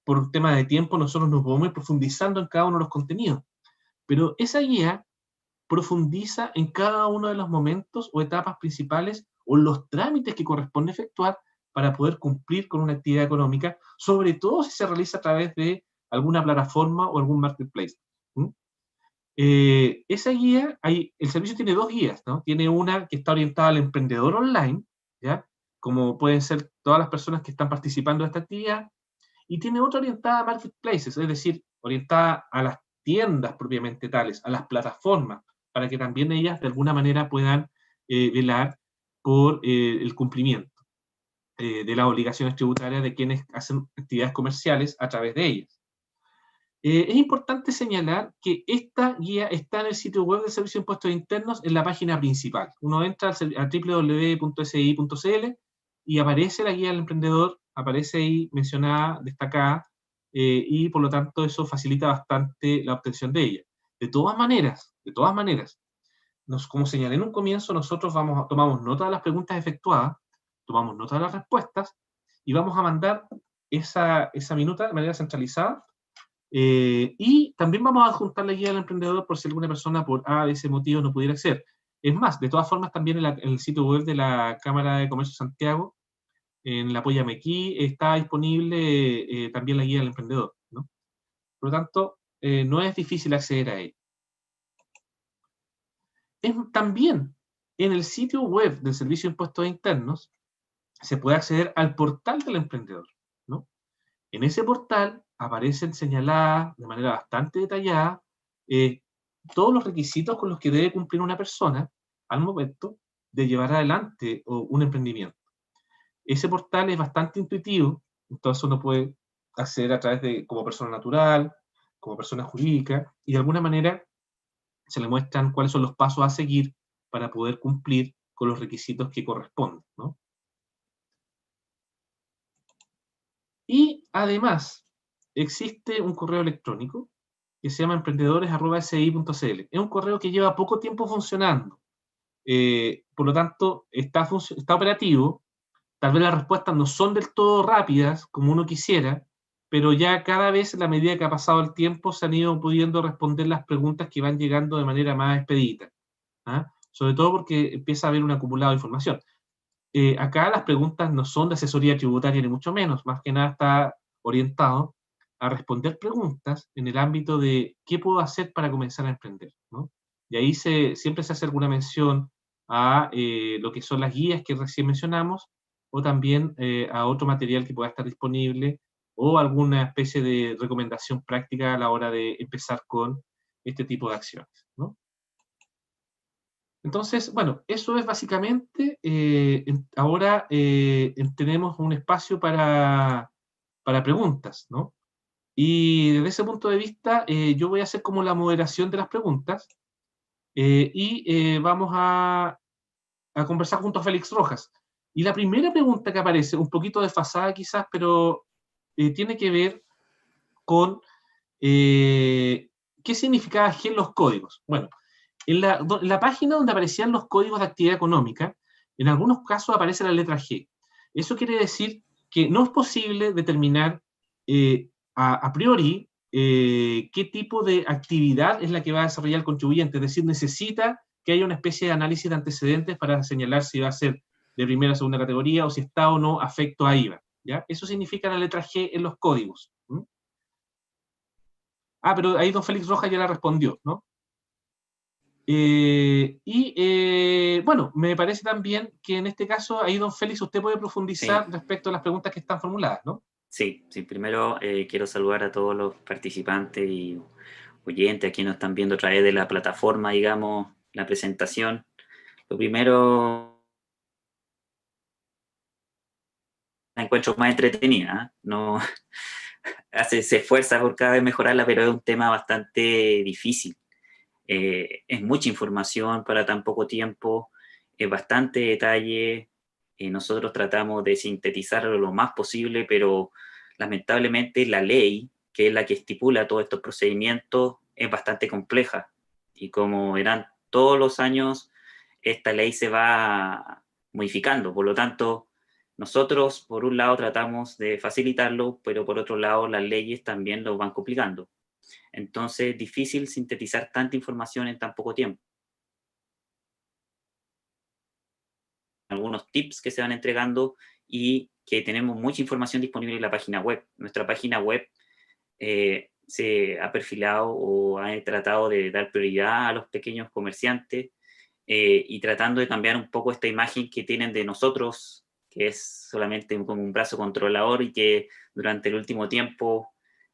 Por un tema de tiempo, nosotros nos vamos a ir profundizando en cada uno de los contenidos, pero esa guía profundiza en cada uno de los momentos o etapas principales o los trámites que corresponde efectuar para poder cumplir con una actividad económica, sobre todo si se realiza a través de alguna plataforma o algún marketplace. ¿Mm? Esa guía, el servicio tiene 2 guías, ¿no? Tiene una que está orientada al emprendedor online, ¿ya? Como pueden ser todas las personas que están participando de esta actividad, y tiene otra orientada a marketplaces, es decir, orientada a las tiendas propiamente tales, a las plataformas, para que también ellas de alguna manera puedan velar por el cumplimiento de las obligaciones tributarias de quienes hacen actividades comerciales a través de ellas. Es importante señalar que esta guía está en el sitio web del Servicio de Impuestos Internos en la página principal. Uno entra a www.si.cl y aparece la guía del emprendedor, aparece ahí mencionada, destacada, y por lo tanto eso facilita bastante la obtención de ella. De todas maneras, como señalé en un comienzo, nosotros tomamos nota de las preguntas efectuadas, tomamos nota de las respuestas, y vamos a mandar esa minuta de manera centralizada. Y también vamos a adjuntar la guía del emprendedor por si alguna persona por A de ese motivo no pudiera acceder. Es más, de todas formas, también en el sitio web de la Cámara de Comercio de Santiago, en la Apóyame Aquí, está disponible también la guía del emprendedor, ¿no? Por lo tanto, no es difícil acceder a ella. También en el sitio web del Servicio de Impuestos Internos se puede acceder al portal del emprendedor, ¿no? En ese portal aparecen señaladas de manera bastante detallada todos los requisitos con los que debe cumplir una persona al momento de llevar adelante un emprendimiento. Ese portal es bastante intuitivo, entonces uno puede acceder a través de como persona natural, como persona jurídica, y de alguna manera se le muestran cuáles son los pasos a seguir para poder cumplir con los requisitos que corresponden, ¿no? Y además, existe un correo electrónico que se llama emprendedores@si.cl. Es un correo que lleva poco tiempo funcionando. Por lo tanto, está operativo. Tal vez las respuestas no son del todo rápidas, como uno quisiera, pero ya cada vez, a la medida que ha pasado el tiempo, se han ido pudiendo responder las preguntas que van llegando de manera más expedita, ¿ah? Sobre todo porque empieza a haber un acumulado de información. Acá las preguntas no son de asesoría tributaria ni mucho menos, más que nada está orientado a responder preguntas en el ámbito de qué puedo hacer para comenzar a emprender, ¿no? Y ahí siempre se hace alguna mención a lo que son las guías que recién mencionamos, o también a otro material que pueda estar disponible, o alguna especie de recomendación práctica a la hora de empezar con este tipo de acciones, ¿no? Entonces, bueno, eso es básicamente, ahora tenemos un espacio para preguntas, ¿no? Y desde ese punto de vista, yo voy a hacer como la moderación de las preguntas, vamos a conversar junto a Félix Rojas. Y la primera pregunta que aparece, un poquito desfasada quizás, pero tiene que ver con qué significaba G en los códigos. Bueno, en la página donde aparecían los códigos de actividad económica, en algunos casos aparece la letra G. Eso quiere decir que no es posible determinar a priori qué tipo de actividad es la que va a desarrollar el contribuyente. Es decir, necesita que haya una especie de análisis de antecedentes para señalar si va a ser de primera o segunda categoría o si está o no afecto a IVA. ¿Ya? Eso significa la letra G en los códigos. Pero ahí don Félix Rojas ya la respondió, ¿no? Bueno, me parece también que en este caso, ahí don Félix, usted puede profundizar respecto a las preguntas que están formuladas, ¿no? Sí, primero quiero saludar a todos los participantes y oyentes aquí nos están viendo a través de la plataforma, digamos, la presentación. Lo primero, la encuentro más entretenida, ¿eh? No, se esfuerza por cada vez mejorarla, pero es un tema bastante difícil. Es mucha información para tan poco tiempo, es bastante detalle. Nosotros tratamos de sintetizarlo lo más posible, pero lamentablemente la ley, que es la que estipula todos estos procedimientos, es bastante compleja. Y como eran todos los años, esta ley se va modificando. Por lo tanto, nosotros, por un lado, tratamos de facilitarlo, pero por otro lado, las leyes también lo van complicando. Entonces, es difícil sintetizar tanta información en tan poco tiempo. Algunos tips que se van entregando y que tenemos mucha información disponible en la página web. Nuestra página web se ha perfilado o ha tratado de dar prioridad a los pequeños comerciantes y tratando de cambiar un poco esta imagen que tienen de nosotros, que es solamente como un brazo controlador y que durante el último tiempo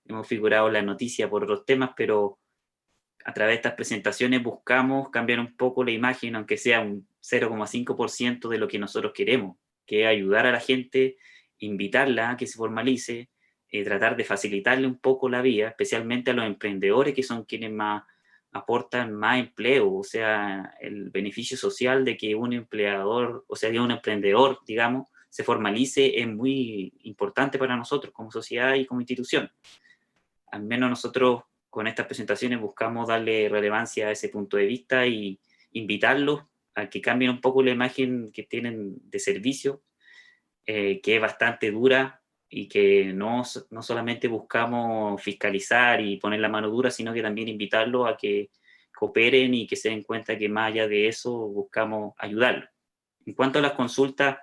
hemos figurado en la noticia por otros temas, pero a través de estas presentaciones buscamos cambiar un poco la imagen, aunque sea un 0,5% de lo que nosotros queremos, que es ayudar a la gente, invitarla a que se formalice, tratar de facilitarle un poco la vida, especialmente a los emprendedores que son quienes más aportan más empleo, o sea, el beneficio social de que un empleador, o sea, de un emprendedor, digamos, se formalice es muy importante para nosotros como sociedad y como institución. Al menos nosotros con estas presentaciones buscamos darle relevancia a ese punto de vista y invitarlos a que cambien un poco la imagen que tienen de servicio, que es bastante dura y que no solamente buscamos fiscalizar y poner la mano dura, sino que también invitarlos a que cooperen y que se den cuenta que más allá de eso buscamos ayudarlos. En cuanto a las consultas,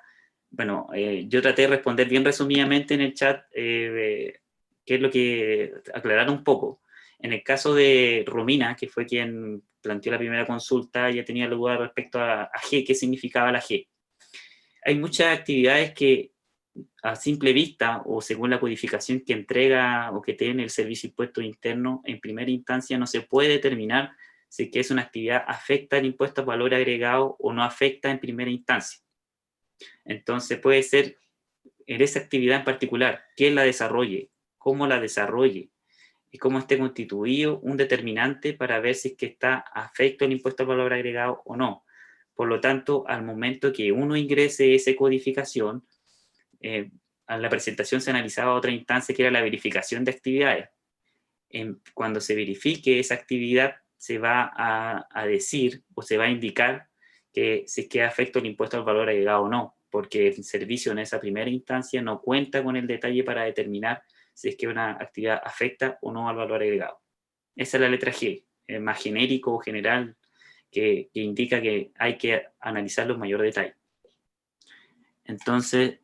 bueno, yo traté de responder bien resumidamente en el chat qué es lo que aclarar un poco. En el caso de Romina, que fue quien planteó la primera consulta, ella tenía duda respecto a G, qué significaba la G. Hay muchas actividades que a simple vista o según la codificación que entrega o que tiene el Servicio de Impuestos Internos, en primera instancia no se puede determinar si que es una actividad afecta al impuesto al valor agregado o no afecta en primera instancia. Entonces puede ser en esa actividad en particular, quién la desarrolle, cómo la desarrolle y cómo esté constituido un determinante para ver si es que está afecto al impuesto al valor agregado o no. Por lo tanto, al momento que uno ingrese esa codificación, a la presentación se analizaba otra instancia que era la verificación de actividades. Cuando se verifique esa actividad, se va a decir o se va a indicar que si es que afecta el impuesto al valor agregado o no, porque el servicio en esa primera instancia no cuenta con el detalle para determinar si es que una actividad afecta o no al valor agregado. Esa es la letra G, más genérico o general, que indica que hay que analizarlo en mayor detalle. Entonces,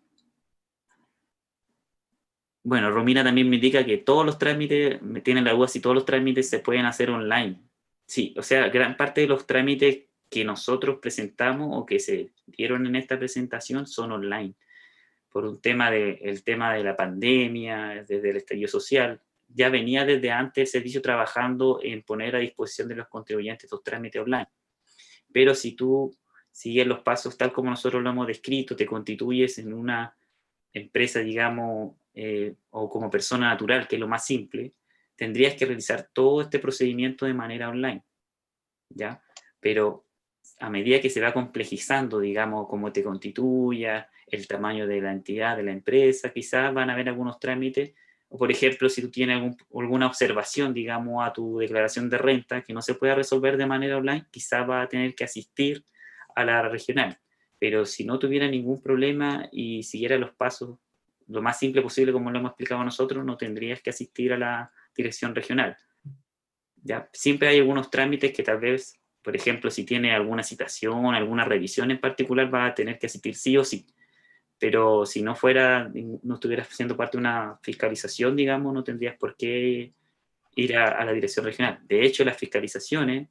Bueno, Romina también me indica que todos los trámites, me tienen la duda si todos los trámites se pueden hacer online. Sí, o sea, gran parte de los trámites que nosotros presentamos o que se dieron en esta presentación son online. Por un tema el tema de la pandemia, desde el estallido social, ya venía desde antes el servicio trabajando en poner a disposición de los contribuyentes estos trámites online. Pero si tú sigues los pasos tal como nosotros lo hemos descrito, te constituyes en una empresa, digamos, o como persona natural, que es lo más simple, tendrías que realizar todo este procedimiento de manera online, ¿ya? Pero a medida que se va complejizando, digamos, cómo te constituyas, el tamaño de la entidad, de la empresa, quizás van a haber algunos trámites, o por ejemplo, si tú tienes alguna observación, digamos, a tu declaración de renta que no se pueda resolver de manera online, quizás va a tener que asistir a la regional. Pero si no tuviera ningún problema y siguiera los pasos lo más simple posible, como lo hemos explicado nosotros, no tendrías que asistir a la dirección regional. ¿Ya? Siempre hay algunos trámites que tal vez, por ejemplo, si tiene alguna citación, alguna revisión en particular, va a tener que asistir sí o sí. Pero si no fuera, no estuvieras siendo parte de una fiscalización, digamos, no tendrías por qué ir a la dirección regional. De hecho, las fiscalizaciones,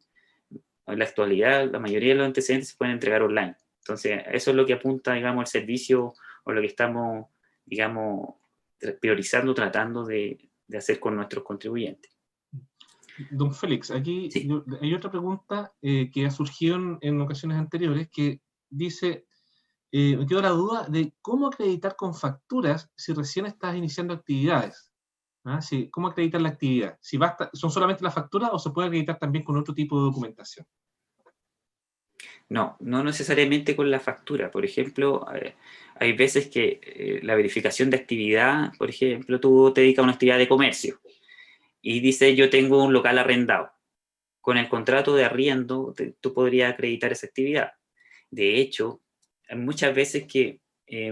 en la actualidad, la mayoría de los antecedentes se pueden entregar online. Entonces, eso es lo que apunta, digamos, el servicio o lo que estamos, digamos, priorizando, tratando de hacer con nuestros contribuyentes. Don Félix, aquí Sí. hay otra pregunta que ha surgido en ocasiones anteriores que dice, me quedó la duda de cómo acreditar con facturas si recién estás iniciando actividades. ¿Ah? Sí, ¿cómo acreditar la actividad? Si basta, ¿son solamente las facturas o se puede acreditar también con otro tipo de documentación? No, no necesariamente con la factura. Por ejemplo, hay veces que la verificación de actividad, por ejemplo, tú te dedicas a una actividad de comercio y dices yo tengo un local arrendado. Con el contrato de arriendo tú podrías acreditar esa actividad. De hecho, hay muchas veces que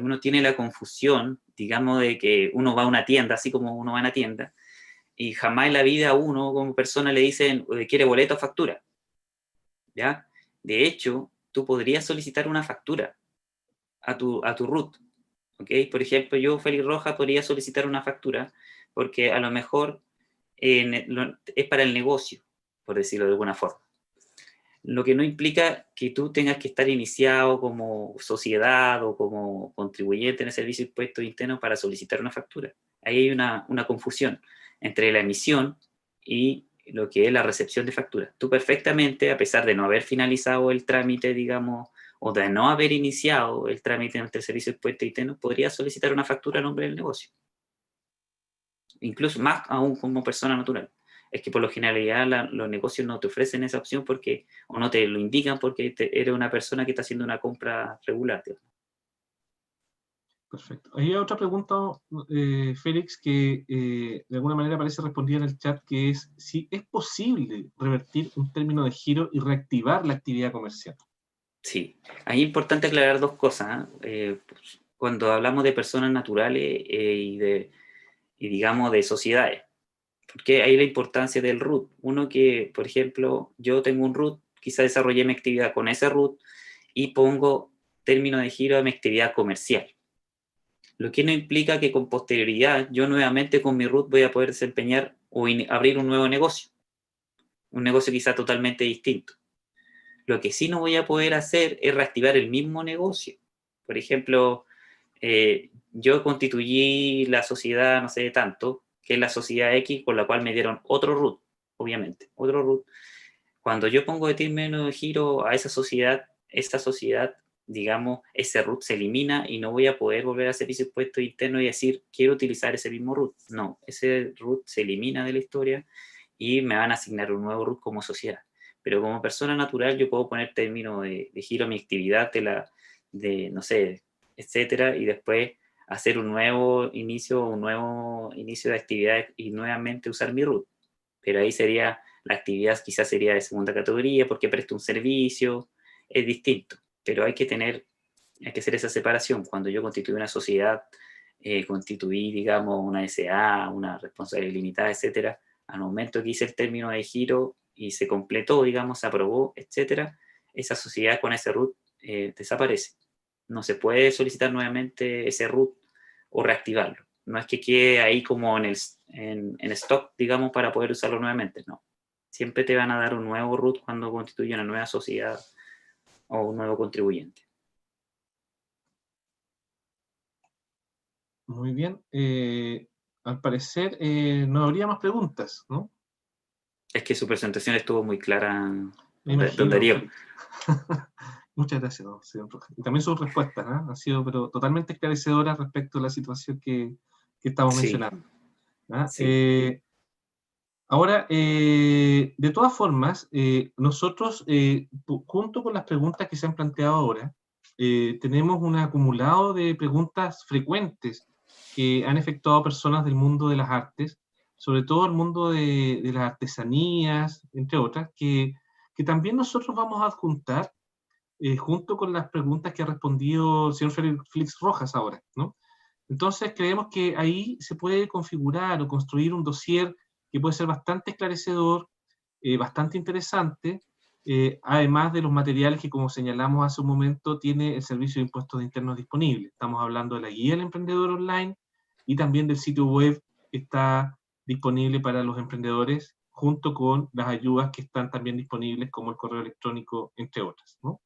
uno tiene la confusión, digamos, de que uno va a una tienda, así como uno va a una tienda, y jamás en la vida a uno como persona le dicen quiere boleto o factura, ¿ya? De hecho, tú podrías solicitar una factura a tu RUT, ¿ok? Por ejemplo, yo, Félix Rojas, podría solicitar una factura porque a lo mejor es para el negocio, por decirlo de alguna forma. Lo que no implica que tú tengas que estar iniciado como sociedad o como contribuyente en el servicio de impuestos internos para solicitar una factura. Ahí hay una confusión entre la emisión y lo que es la recepción de factura. Tú perfectamente, a pesar de no haber finalizado el trámite, digamos, o de no haber iniciado el trámite entre el servicio de impuestos internos, podrías solicitar una factura a nombre del negocio. Incluso más aún como persona natural. Es que por lo generalidad los negocios no te ofrecen esa opción porque, o no te lo indican porque eres una persona que está haciendo una compra regular. Digamos. Perfecto. Hay otra pregunta, Félix, que de alguna manera parece respondida en el chat, que es si es posible revertir un término de giro y reactivar la actividad comercial. Sí, ahí es importante aclarar dos cosas. Pues, cuando hablamos de personas naturales y digamos de sociedades, porque hay la importancia del RUT. Uno que, por ejemplo, yo tengo un RUT, quizá desarrollé mi actividad con ese RUT y pongo término de giro a mi actividad comercial. Lo que no implica que con posterioridad yo nuevamente con mi RUT voy a poder desempeñar o abrir un nuevo negocio, un negocio quizá totalmente distinto. Lo que sí no voy a poder hacer es reactivar el mismo negocio. Por ejemplo, yo constituí la sociedad, no sé de tanto, que es la sociedad X, con la cual me dieron otro RUT, obviamente, otro RUT. Cuando yo pongo de término de giro a esa sociedad, digamos, ese RUT se elimina y no voy a poder volver a servicio de impuestos internos y decir, quiero utilizar ese mismo RUT. No, ese RUT se elimina de la historia y me van a asignar un nuevo RUT como sociedad. Pero como persona natural yo puedo poner término de giro a mi actividad no sé, etcétera, y después hacer un nuevo inicio de actividad y nuevamente usar mi RUT. Pero ahí sería, la actividad quizás sería de segunda categoría porque presto un servicio, es distinto. Pero hay que hacer esa separación. Cuando yo constituí una sociedad, constituí, digamos, una SA, una responsabilidad limitada, etcétera, al momento que hice el término de giro y se completó, digamos, se aprobó, etcétera, esa sociedad con ese RUT desaparece. No se puede solicitar nuevamente ese RUT o reactivarlo. no es que quede ahí como en stock, digamos, para poder usarlo nuevamente, no. Siempre te van a dar un nuevo root cuando constituye una nueva sociedad o un nuevo contribuyente. Muy bien. Al parecer no habría más preguntas, ¿no? Es que su presentación estuvo muy clara, Me don imagino. Darío. Muchas gracias, don señor Rojas. Y también sus respuestas, ¿eh? Han sido pero totalmente esclarecedoras respecto a la situación que estamos Sí, mencionando. ¿Ah? sí. Ahora, de todas formas, nosotros, junto con las preguntas que se han planteado ahora, tenemos un acumulado de preguntas frecuentes que han efectuado personas del mundo de las artes, sobre todo el mundo de las artesanías, entre otras, que también nosotros vamos a adjuntar junto con las preguntas que ha respondido el señor Félix Rojas ahora, ¿no? Entonces creemos que ahí se puede configurar o construir un dossier que puede ser bastante esclarecedor, bastante interesante, además de los materiales que, como señalamos hace un momento, tiene el Servicio de Impuestos Internos disponible. Estamos hablando de la guía del emprendedor online y también del sitio web que está disponible para los emprendedores, junto con las ayudas que están también disponibles, como el correo electrónico, entre otras, ¿no?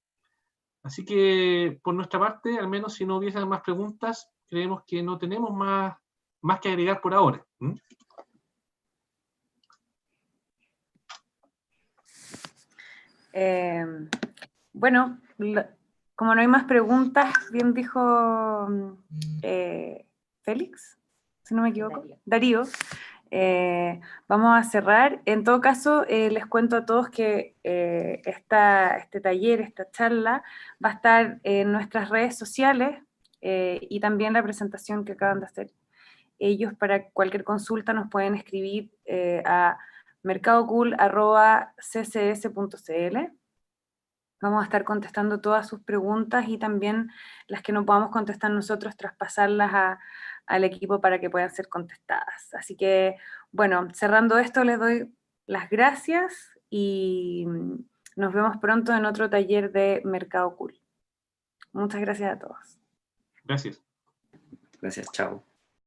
Así que, por nuestra parte, al menos si no hubiese más preguntas, creemos que no tenemos más que agregar por ahora. Bueno, como no hay más preguntas, bien dijo Félix, si no me equivoco, Darío. Vamos a cerrar. En todo caso, les cuento a todos que este taller, esta charla, va a estar en nuestras redes sociales y también la presentación que acaban de hacer. Ellos, para cualquier consulta, nos pueden escribir a mercadocool@ccs.cl. Vamos a estar contestando todas sus preguntas y también las que no podamos contestar nosotros, traspasarlas al equipo para que puedan ser contestadas. Así que, bueno, cerrando esto, les doy las gracias y nos vemos pronto en otro taller de Mercado Cool. Muchas gracias a todos. Gracias. Gracias, chao.